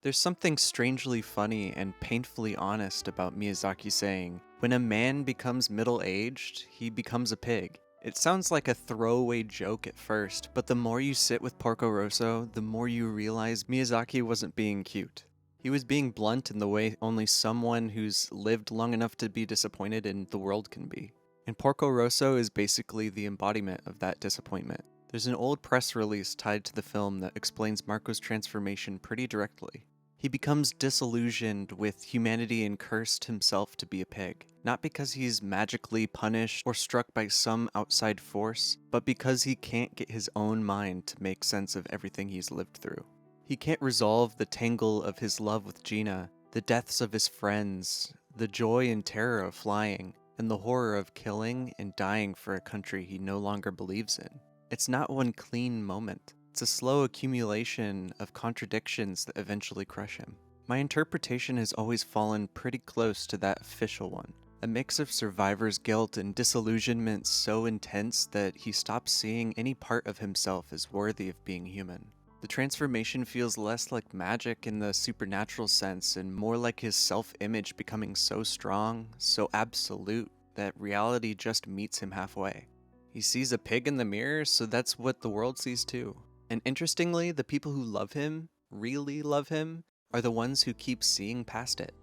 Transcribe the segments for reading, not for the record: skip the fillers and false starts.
There's something strangely funny and painfully honest about Miyazaki saying, when a man becomes middle-aged, he becomes a pig. It sounds like a throwaway joke at first, but the more you sit with Porco Rosso, the more you realize Miyazaki wasn't being cute. He was being blunt in the way only someone who's lived long enough to be disappointed in the world can be. And Porco Rosso is basically the embodiment of that disappointment. There's an old press release tied to the film that explains Marco's transformation pretty directly. He becomes disillusioned with humanity and cursed himself to be a pig, not because he's magically punished or struck by some outside force, but because he can't get his own mind to make sense of everything he's lived through. He can't resolve the tangle of his love with Gina, the deaths of his friends, the joy and terror of flying, and the horror of killing and dying for a country he no longer believes in. It's not one clean moment. It's a slow accumulation of contradictions that eventually crush him. My interpretation has always fallen pretty close to that official one. A mix of survivor's guilt and disillusionment so intense that he stops seeing any part of himself as worthy of being human. The transformation feels less like magic in the supernatural sense and more like his self-image becoming so strong, so absolute, that reality just meets him halfway. He sees a pig in the mirror, so that's what the world sees too. And interestingly, the people who love him, really love him, are the ones who keep seeing past it.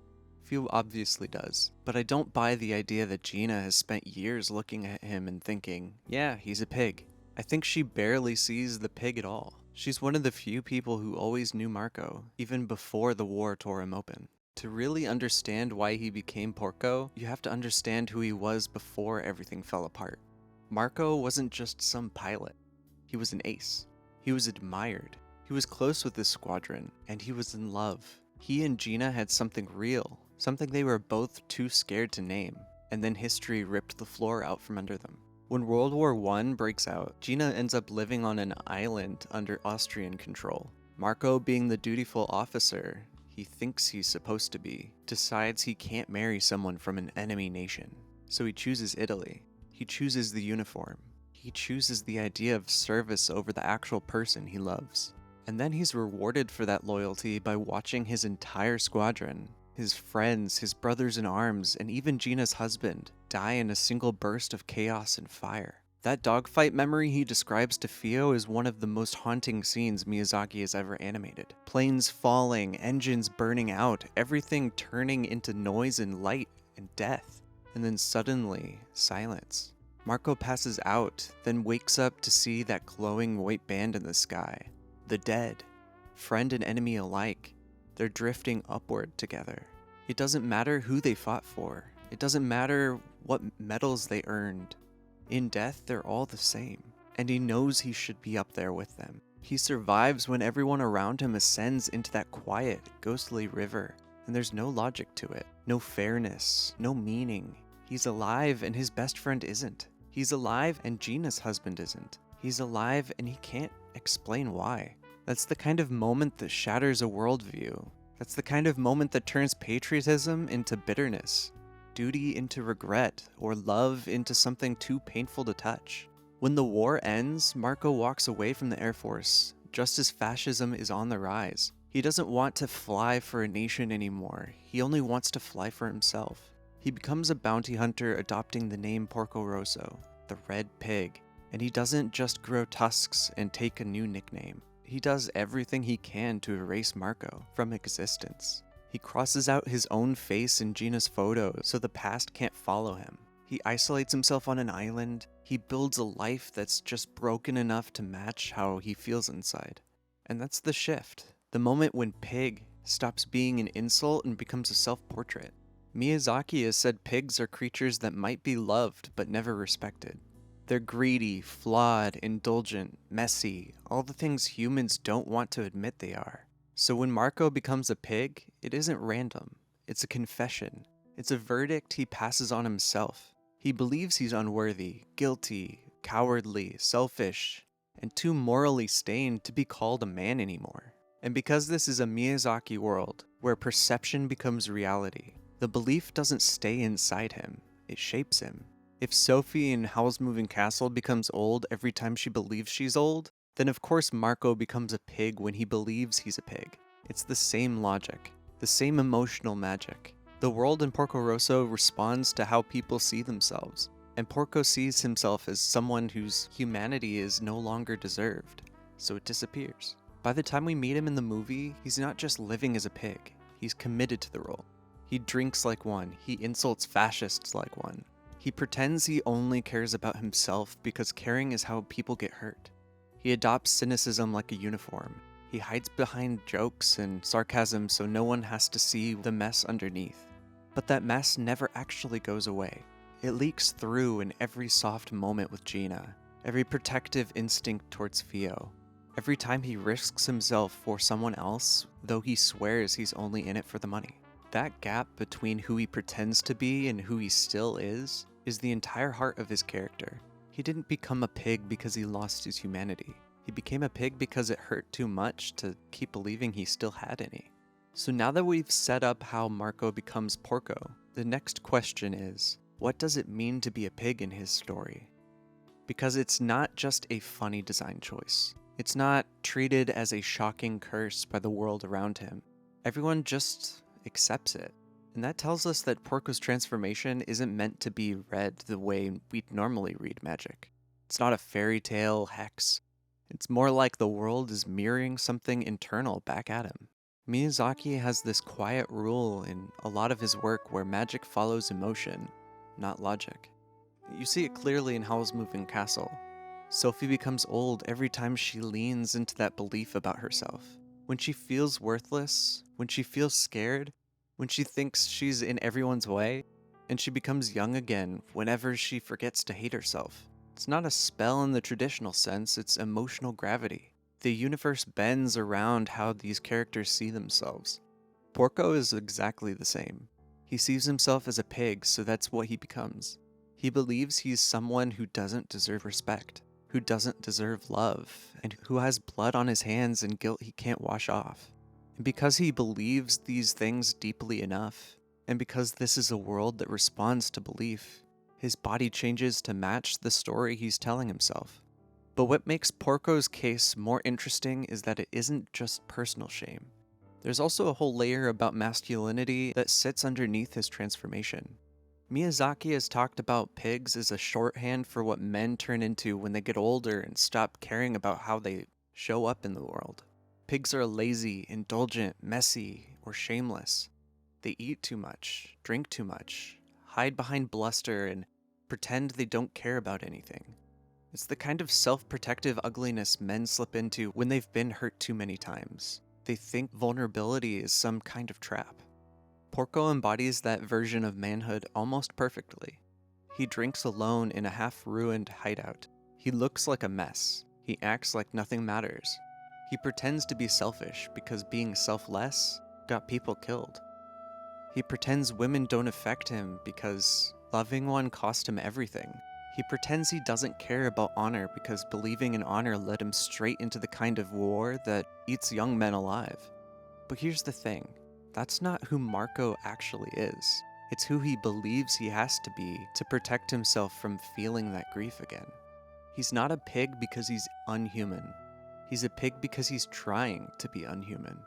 Few obviously does, but I don't buy the idea that Gina has spent years looking at him and thinking, yeah, he's a pig. I think she barely sees the pig at all. She's one of the few people who always knew Marco, even before the war tore him open. To really understand why he became Porco, you have to understand who he was before everything fell apart. Marco wasn't just some pilot. He was an ace. He was admired. He was close with his squadron, and he was in love. He and Gina had something real, something they were both too scared to name, and then history ripped the floor out from under them. When World War I breaks out, Gina ends up living on an island under Austrian control. Marco, being the dutiful officer he thinks he's supposed to be, decides he can't marry someone from an enemy nation. So he chooses Italy. He chooses the uniform. He chooses the idea of service over the actual person he loves. And then he's rewarded for that loyalty by watching his entire squadron, his friends, his brothers in arms, and even Gina's husband, die in a single burst of chaos and fire. That dogfight memory he describes to Fio is one of the most haunting scenes Miyazaki has ever animated. Planes falling, engines burning out, everything turning into noise and light and death. And then suddenly, silence. Marco passes out, then wakes up to see that glowing white band in the sky. The dead, friend and enemy alike, they're drifting upward together. It doesn't matter who they fought for. It doesn't matter what medals they earned. In death, they're all the same. And he knows he should be up there with them. He survives when everyone around him ascends into that quiet, ghostly river. And there's no logic to it. No fairness, no meaning. He's alive and his best friend isn't. He's alive and Gina's husband isn't. He's alive and he can't explain why. That's the kind of moment that shatters a worldview. That's the kind of moment that turns patriotism into bitterness, duty into regret, or love into something too painful to touch. When the war ends, Marco walks away from the Air Force, just as fascism is on the rise. He doesn't want to fly for a nation anymore. He only wants to fly for himself. He becomes a bounty hunter adopting the name Porco Rosso, the red pig, and he doesn't just grow tusks and take a new nickname. He does everything he can to erase Marco from existence. He crosses out his own face in Gina's photo so the past can't follow him. He isolates himself on an island. He builds a life that's just broken enough to match how he feels inside. And that's the shift. The moment when pig stops being an insult and becomes a self-portrait. Miyazaki has said pigs are creatures that might be loved but never respected. They're greedy, flawed, indulgent, messy, all the things humans don't want to admit they are. So when Marco becomes a pig, it isn't random. It's a confession. It's a verdict he passes on himself. He believes he's unworthy, guilty, cowardly, selfish, and too morally stained to be called a man anymore. And because this is a Miyazaki world, where perception becomes reality, the belief doesn't stay inside him, it shapes him. If Sophie in Howl's Moving Castle becomes old every time she believes she's old, then of course Marco becomes a pig when he believes he's a pig. It's the same logic, the same emotional magic. The world in Porco Rosso responds to how people see themselves, and Porco sees himself as someone whose humanity is no longer deserved, so it disappears. By the time we meet him in the movie, he's not just living as a pig, he's committed to the role. He drinks like one, he insults fascists like one. He pretends he only cares about himself because caring is how people get hurt. He adopts cynicism like a uniform. He hides behind jokes and sarcasm so no one has to see the mess underneath. But that mess never actually goes away. It leaks through in every soft moment with Gina, every protective instinct towards Fio. Every time he risks himself for someone else, though he swears he's only in it for the money. That gap between who he pretends to be and who he still is the entire heart of his character. He didn't become a pig because he lost his humanity. He became a pig because it hurt too much to keep believing he still had any. So now that we've set up how Marco becomes Porco, the next question is, what does it mean to be a pig in his story? Because it's not just a funny design choice. It's not treated as a shocking curse by the world around him. Everyone just accepts it. And that tells us that Porco's transformation isn't meant to be read the way we'd normally read magic. It's not a fairy tale hex. It's more like the world is mirroring something internal back at him. Miyazaki has this quiet rule in a lot of his work where magic follows emotion, not logic. You see it clearly in Howl's Moving Castle. Sophie becomes old every time she leans into that belief about herself. When she feels worthless, when she feels scared, when she thinks she's in everyone's way, and she becomes young again whenever she forgets to hate herself. It's not a spell in the traditional sense, it's emotional gravity. The universe bends around how these characters see themselves. Porco is exactly the same. He sees himself as a pig, so that's what he becomes. He believes he's someone who doesn't deserve respect, who doesn't deserve love, and who has blood on his hands and guilt he can't wash off. And because he believes these things deeply enough, and because this is a world that responds to belief, his body changes to match the story he's telling himself. But what makes Porco's case more interesting is that it isn't just personal shame. There's also a whole layer about masculinity that sits underneath his transformation. Miyazaki has talked about pigs as a shorthand for what men turn into when they get older and stop caring about how they show up in the world. Pigs are lazy, indulgent, messy, or shameless. They eat too much, drink too much, hide behind bluster, and pretend they don't care about anything. It's the kind of self-protective ugliness men slip into when they've been hurt too many times. They think vulnerability is some kind of trap. Porco embodies that version of manhood almost perfectly. He drinks alone in a half-ruined hideout. He looks like a mess. He acts like nothing matters. He pretends to be selfish because being selfless got people killed. He pretends women don't affect him because loving one cost him everything. He pretends he doesn't care about honor because believing in honor led him straight into the kind of war that eats young men alive. But here's the thing, that's not who Marco actually is. It's who he believes he has to be to protect himself from feeling that grief again. He's not a pig because he's unhuman. He's a pig because he's trying to be unhuman.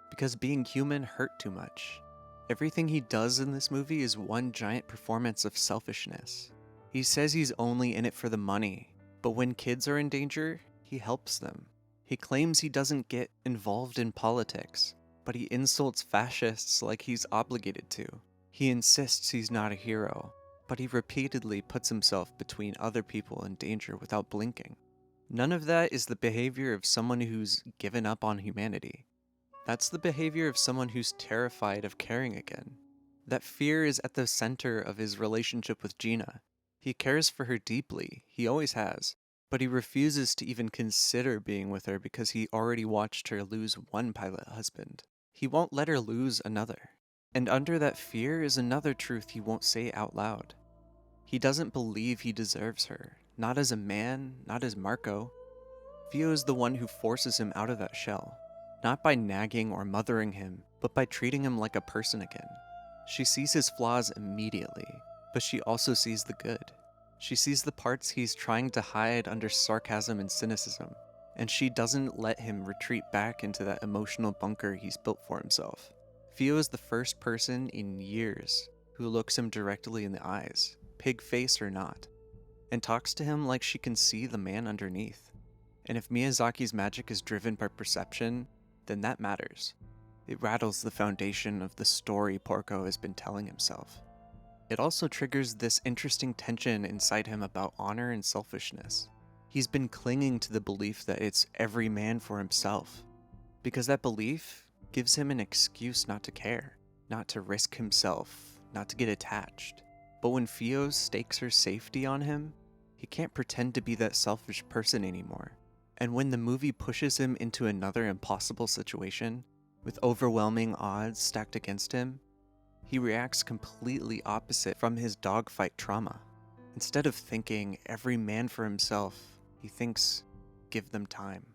Because being human hurt too much. Everything he does in this movie is one giant performance of selfishness. He says he's only in it for the money, but when kids are in danger, he helps them. He claims he doesn't get involved in politics, but he insults fascists like he's obligated to. He insists he's not a hero, but he repeatedly puts himself between other people and danger without blinking. None of that is the behavior of someone who's given up on humanity. That's the behavior of someone who's terrified of caring again. That fear is at the center of his relationship with Gina. He cares for her deeply, he always has, but he refuses to even consider being with her because he already watched her lose one pilot husband. He won't let her lose another. And under that fear is another truth he won't say out loud. He doesn't believe he deserves her, not as a man, not as Marco. Fio is the one who forces him out of that shell, not by nagging or mothering him, but by treating him like a person again. She sees his flaws immediately, but she also sees the good. She sees the parts he's trying to hide under sarcasm and cynicism, and she doesn't let him retreat back into that emotional bunker he's built for himself. Fio is the first person in years who looks him directly in the eyes, pig face or not, and talks to him like she can see the man underneath. And if Miyazaki's magic is driven by perception, then that matters. It rattles the foundation of the story Porco has been telling himself. It also triggers this interesting tension inside him about honor and selfishness. He's been clinging to the belief that it's every man for himself, because that belief gives him an excuse not to care, not to risk himself, not to get attached. But when Fio stakes her safety on him, he can't pretend to be that selfish person anymore. And when the movie pushes him into another impossible situation, with overwhelming odds stacked against him, he reacts completely opposite from his dogfight trauma. Instead of thinking every man for himself, he thinks, give them time.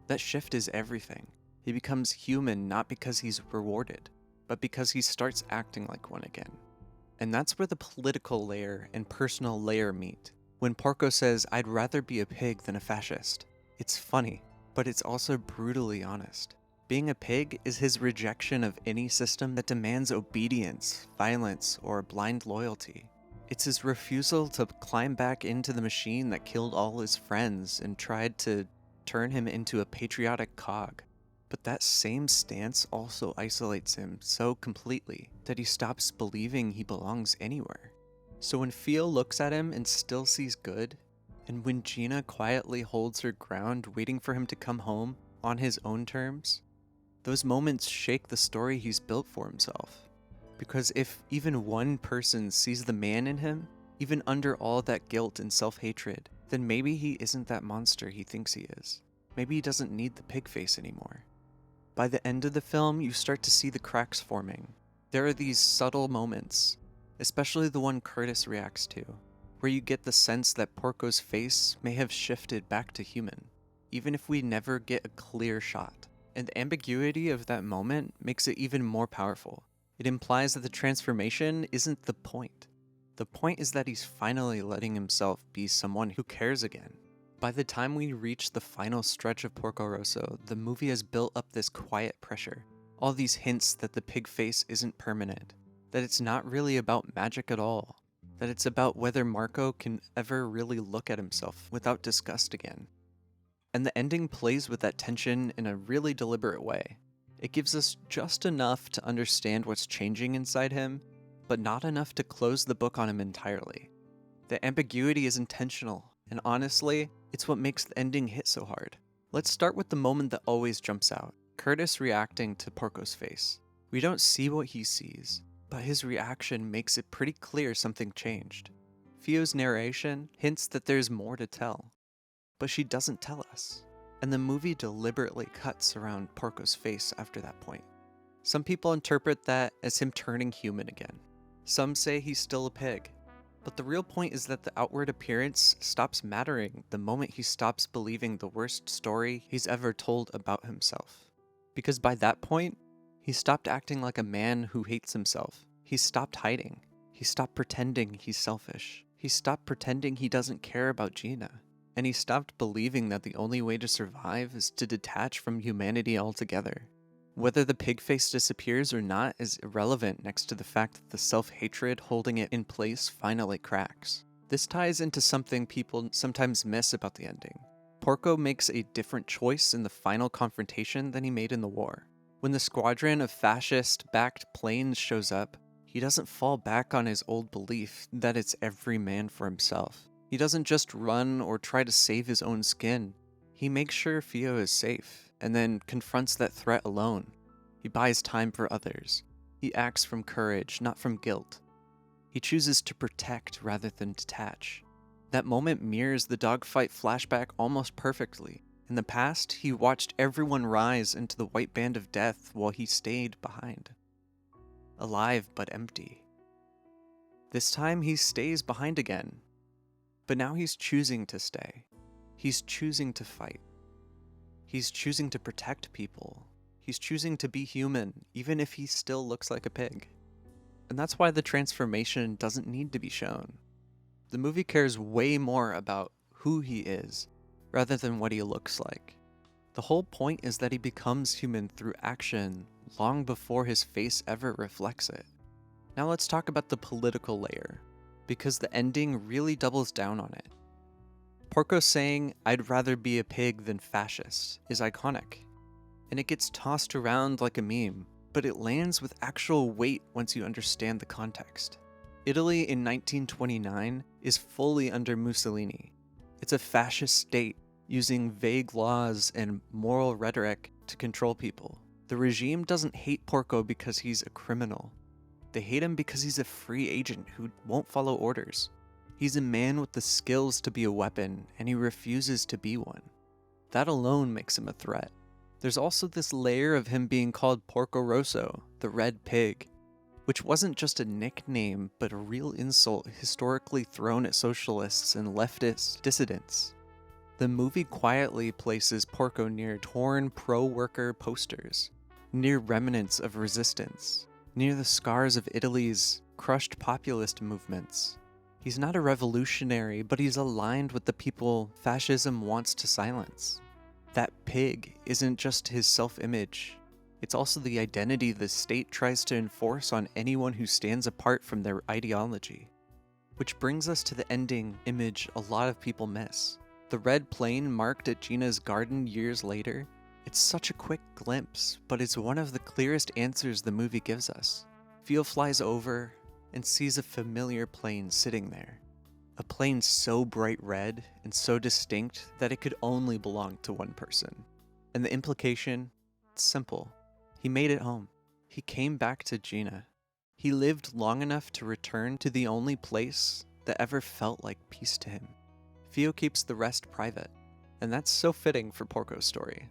That shift is everything. He becomes human not because he's rewarded, but because he starts acting like one again. And that's where the political layer and personal layer meet. When Porco says, "I'd rather be a pig than a fascist," it's funny, but it's also brutally honest. Being a pig is his rejection of any system that demands obedience, violence, or blind loyalty. It's his refusal to climb back into the machine that killed all his friends and tried to turn him into a patriotic cog. But that same stance also isolates him so completely that he stops believing he belongs anywhere. So when Fio looks at him and still sees good, and when Gina quietly holds her ground waiting for him to come home on his own terms, those moments shake the story he's built for himself. Because if even one person sees the man in him, even under all that guilt and self-hatred, then maybe he isn't that monster he thinks he is. Maybe he doesn't need the pig face anymore. By the end of the film, you start to see the cracks forming. There are these subtle moments, especially the one Curtis reacts to, where you get the sense that Porco's face may have shifted back to human, even if we never get a clear shot. And the ambiguity of that moment makes it even more powerful. It implies that the transformation isn't the point. The point is that he's finally letting himself be someone who cares again. By the time we reach the final stretch of Porco Rosso, the movie has built up this quiet pressure. All these hints that the pig face isn't permanent, that it's not really about magic at all, that it's about whether Marco can ever really look at himself without disgust again. And the ending plays with that tension in a really deliberate way. It gives us just enough to understand what's changing inside him, but not enough to close the book on him entirely. The ambiguity is intentional, and honestly, it's what makes the ending hit so hard. Let's start with the moment that always jumps out. Curtis reacting to Porco's face. We don't see what he sees, but his reaction makes it pretty clear something changed. Fio's narration hints that there's more to tell, but she doesn't tell us. And the movie deliberately cuts around Porco's face after that point. Some people interpret that as him turning human again. Some say he's still a pig. But the real point is that the outward appearance stops mattering the moment he stops believing the worst story he's ever told about himself. Because by that point, he stopped acting like a man who hates himself. He stopped hiding. He stopped pretending he's selfish. He stopped pretending he doesn't care about Gina. And he stopped believing that the only way to survive is to detach from humanity altogether. Whether the pig face disappears or not is irrelevant next to the fact that the self-hatred holding it in place finally cracks. This ties into something people sometimes miss about the ending. Porco makes a different choice in the final confrontation than he made in the war. When the squadron of fascist-backed planes shows up, he doesn't fall back on his old belief that it's every man for himself. He doesn't just run or try to save his own skin. He makes sure Fio is safe, and then confronts that threat alone. He buys time for others. He acts from courage, not from guilt. He chooses to protect rather than detach. That moment mirrors the dogfight flashback almost perfectly. In the past, he watched everyone rise into the white band of death while he stayed behind. Alive but empty. This time he stays behind again. But now he's choosing to stay. He's choosing to fight. He's choosing to protect people. He's choosing to be human, even if he still looks like a pig. And that's why the transformation doesn't need to be shown. The movie cares way more about who he is, rather than what he looks like. The whole point is that he becomes human through action long before his face ever reflects it. Now let's talk about the political layer, because the ending really doubles down on it. Porco saying, "I'd rather be a pig than fascist," is iconic, and it gets tossed around like a meme, but it lands with actual weight once you understand the context. Italy in 1929 is fully under Mussolini. It's a fascist state using vague laws and moral rhetoric to control people. The regime doesn't hate Porco because he's a criminal. They hate him because he's a free agent who won't follow orders. He's a man with the skills to be a weapon, and he refuses to be one. That alone makes him a threat. There's also this layer of him being called Porco Rosso, the red pig, which wasn't just a nickname, but a real insult historically thrown at socialists and leftist dissidents. The movie quietly places Porco near torn pro-worker posters, near remnants of resistance, near the scars of Italy's crushed populist movements. He's not a revolutionary, but he's aligned with the people fascism wants to silence. That pig isn't just his self-image, it's also the identity the state tries to enforce on anyone who stands apart from their ideology. Which brings us to the ending image a lot of people miss. The red plane marked at Gina's garden years later. It's such a quick glimpse, but it's one of the clearest answers the movie gives us. Fio flies over and sees a familiar plane sitting there. A plane so bright red and so distinct that it could only belong to one person. And the implication? It's simple. He made it home. He came back to Gina. He lived long enough to return to the only place that ever felt like peace to him. Fio keeps the rest private, and that's so fitting for Porco's story.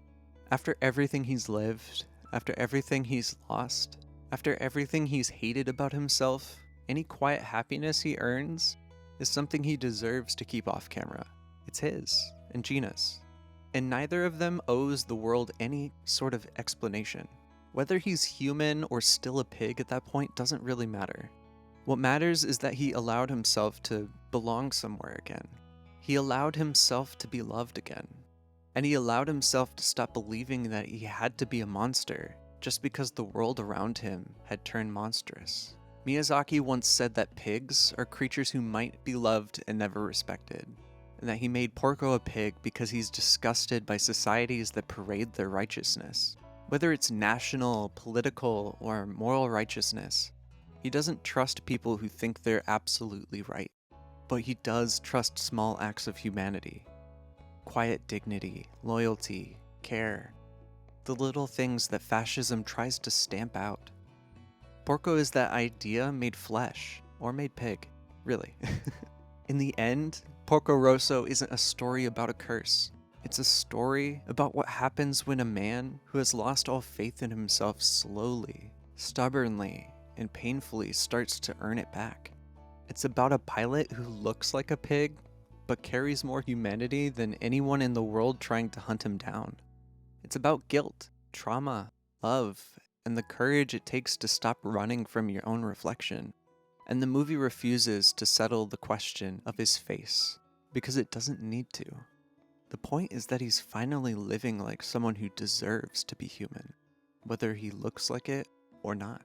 After everything he's lived, after everything he's lost, after everything he's hated about himself, any quiet happiness he earns is something he deserves to keep off camera. It's his and Gina's. And neither of them owes the world any sort of explanation. Whether he's human or still a pig at that point doesn't really matter. What matters is that he allowed himself to belong somewhere again. He allowed himself to be loved again. And he allowed himself to stop believing that he had to be a monster just because the world around him had turned monstrous. Miyazaki once said that pigs are creatures who might be loved and never respected, and that he made Porco a pig because he's disgusted by societies that parade their righteousness. Whether it's national, political, or moral righteousness, he doesn't trust people who think they're absolutely right. But he does trust small acts of humanity. Quiet dignity, loyalty, care. The little things that fascism tries to stamp out. Porco is that idea made flesh, or made pig, really. In the end, Porco Rosso isn't a story about a curse. It's a story about what happens when a man who has lost all faith in himself slowly, stubbornly, and painfully starts to earn it back. It's about a pilot who looks like a pig, but carries more humanity than anyone in the world trying to hunt him down. It's about guilt, trauma, love, and the courage it takes to stop running from your own reflection. And the movie refuses to settle the question of his face, because it doesn't need to. The point is that he's finally living like someone who deserves to be human, whether he looks like it or not.